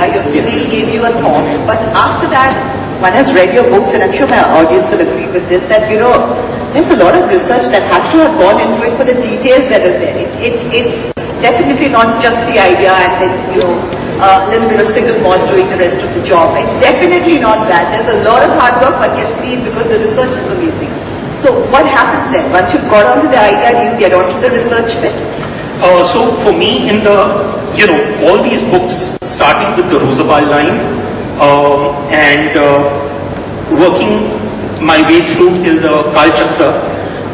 idea, your female gave you a thought, but after that, one has read your books, and I'm sure my audience will agree with this, that, you know, there's a lot of research that has to have gone into it for the details that is there. It's definitely not just the idea and then, you know, a little bit of single malt doing the rest of the job. It's definitely not that. There's a lot of hard work, one can see it because the research is amazing. So what happens then? Once you've got onto the idea, do you get onto the research bit? So for me, in the, you know, all these books, starting with the Roosevelt line, and working my way through till the Kalachakras,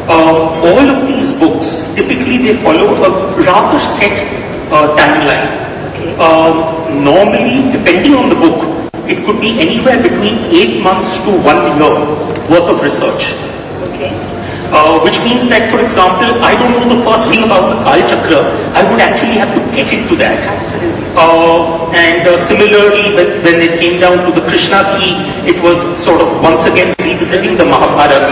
all of these books, typically they follow a rather set timeline. Okay. Normally, depending on the book, it could be anywhere between 8 months to 1 year worth of research. Okay. Which means that, for example, I don't know the first thing about the Kalachakras, I would actually have to get into that. Absolutely. And similarly, when it came down to the Krishna key, it was sort of once again revisiting the Mahabharata,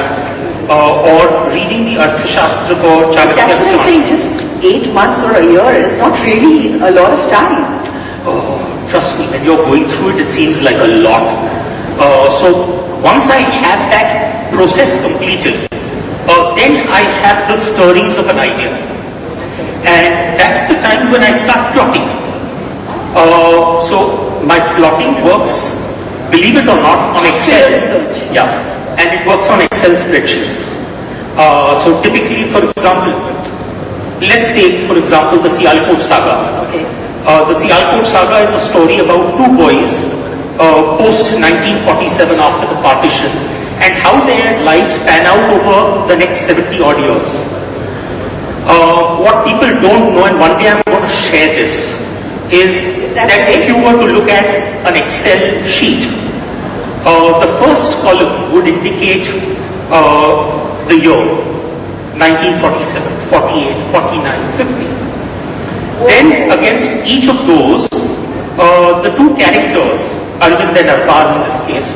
or reading the Arthashastra for Chalakya. That's what I'm saying, just 8 months or a year is not really a lot of time. Trust me, when you're going through it, it seems like a lot. So once I have that process completed, then I have the stirrings of an idea. And that's the time when I start plotting. So my plotting works, believe it or not, on Excel. Research. Yeah, and it works on Excel spreadsheets. So typically, for example, let's take, for example, the Sialkot saga. Okay. The Sialkot saga is a story about two boys post 1947 after the partition, and how their lives pan out over the next 70 odd years. What people don't know, and one day I'm going to share this, is that if you were to look at an Excel sheet, the first column would indicate the year, 1947, 48, 49, 50. Then against each of those, the two characters, Arvind and Arbaz in this case,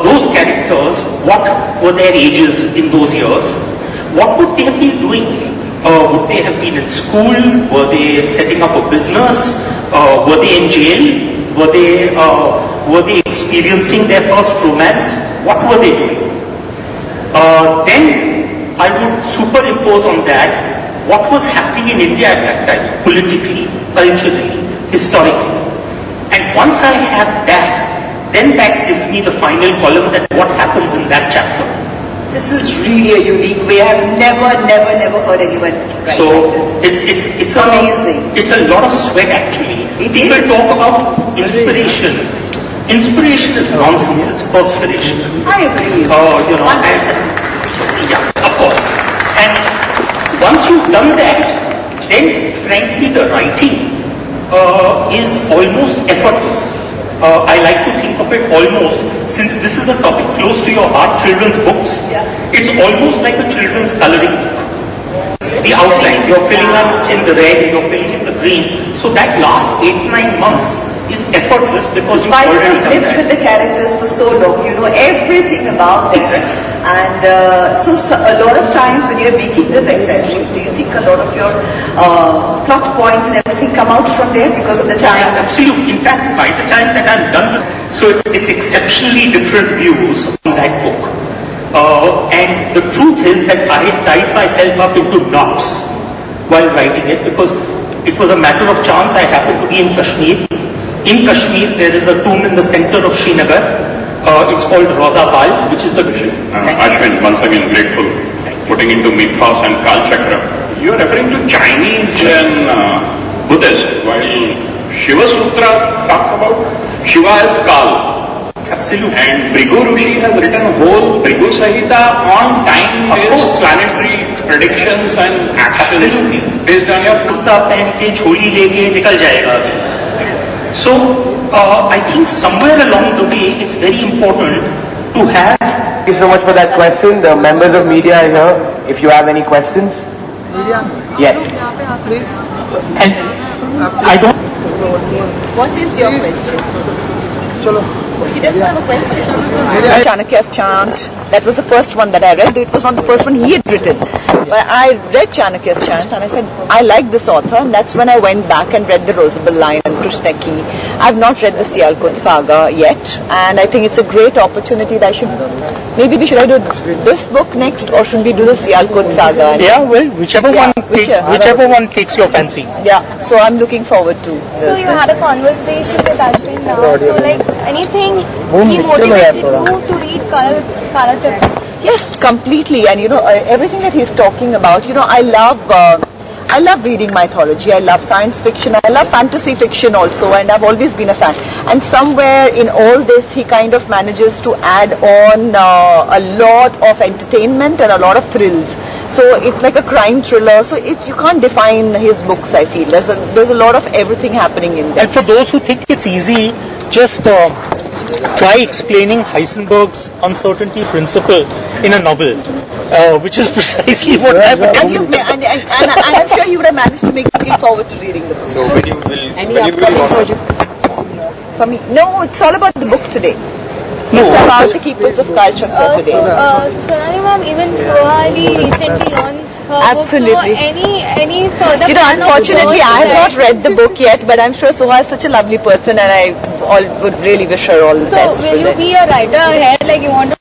those characters, what were their ages in those years? What would they have been doing? Would they have been in school? Were they setting up a business? Were they in jail? Were they experiencing their first romance? What were they doing? Then I would superimpose on that what was happening in India at that time, politically, culturally, historically. And once I have that, then that gives me the final column, that what happens in that chapter. This is really a unique way. I've never heard anyone write So like this. it's amazing. It's a lot of sweat actually. People talk about inspiration. Inspiration is nonsense. It's perspiration. I agree. You know. 1%. Yeah, of course. And once you've done that, then frankly the writing is almost effortless. I like to think of it almost, since this is a topic close to your heart, children's books, it's almost like a children's coloring book. The outlines, you're filling up in the red, you're filling in the green. So that last 8-9 months is effortless because you've already done lived that. with the characters for so long, you know everything about them. Exactly. And so a lot of times when you're making this Excel sheet, do you think a lot of your plot points and everything come out from there because of the time? Yeah, absolutely. In fact, by the time that I'm done with, so it's exceptionally different views on that book. And the truth is that I had tied myself up into knots while writing it, because it was a matter of chance. I happened to be in Kashmir. In Kashmir, there is a tomb in the center of Srinagar. It's called Rosa Bal, which is the... Ashwin, once again grateful, putting into mythos and Kalachakras. You are referring to Chinese and Buddhist, while Shiva Sutra talks about Shiva as Kal. Absolutely. And Bhrigu Rishi has written a whole Bhrigu Sahita on time-based planetary predictions and actions. Absolutely. Based on your... kurta पहन के झोली लेके निकल जाएगा अभी. So, I think somewhere along the way, it's very important to have... Thank you so much for that question. The members of media are here. If you have any questions. Yes. And I don't... What is your question? He doesn't have a question. Chanakya's chant. That was the first one that I read. It was not the first one he had written. But I read Chanakya's chant and I said, I like this author, and that's when I went back and read the Rosabelle line and Krishnaki. I've not read the Sialkot saga yet, and I think it's a great opportunity that should I do this book next, or should we do the Sialkot saga? Yeah, well, whichever one takes your fancy. Yeah, so I'm looking forward to this. So you had a conversation with Ashwin now. So like anything he motivated you to read Kalachakras? Yes, completely. And everything that he's talking about, I love reading mythology. I love science fiction. I love fantasy fiction also, and I've always been a fan. And somewhere in all this, he kind of manages to add on a lot of entertainment and a lot of thrills. So it's like a crime thriller. So you can't define his books, I feel. There's a lot of everything happening in there. And for those who think it's easy, just try explaining Heisenberg's uncertainty principle in a novel, which is precisely what happened. And I'm sure you would have managed to make me looking forward to reading the book. So when you will For me, no, it's all about the book today. It's about the keepers of Kalachakras today. Sonali ma'am, even Sonali recently launched her Absolutely. book. So any further plan of unfortunately, yours I have to not write? read the book yet, but I'm sure Soha is such a lovely person, and I would really wish her all the best. So will you be a writer ahead, like you want to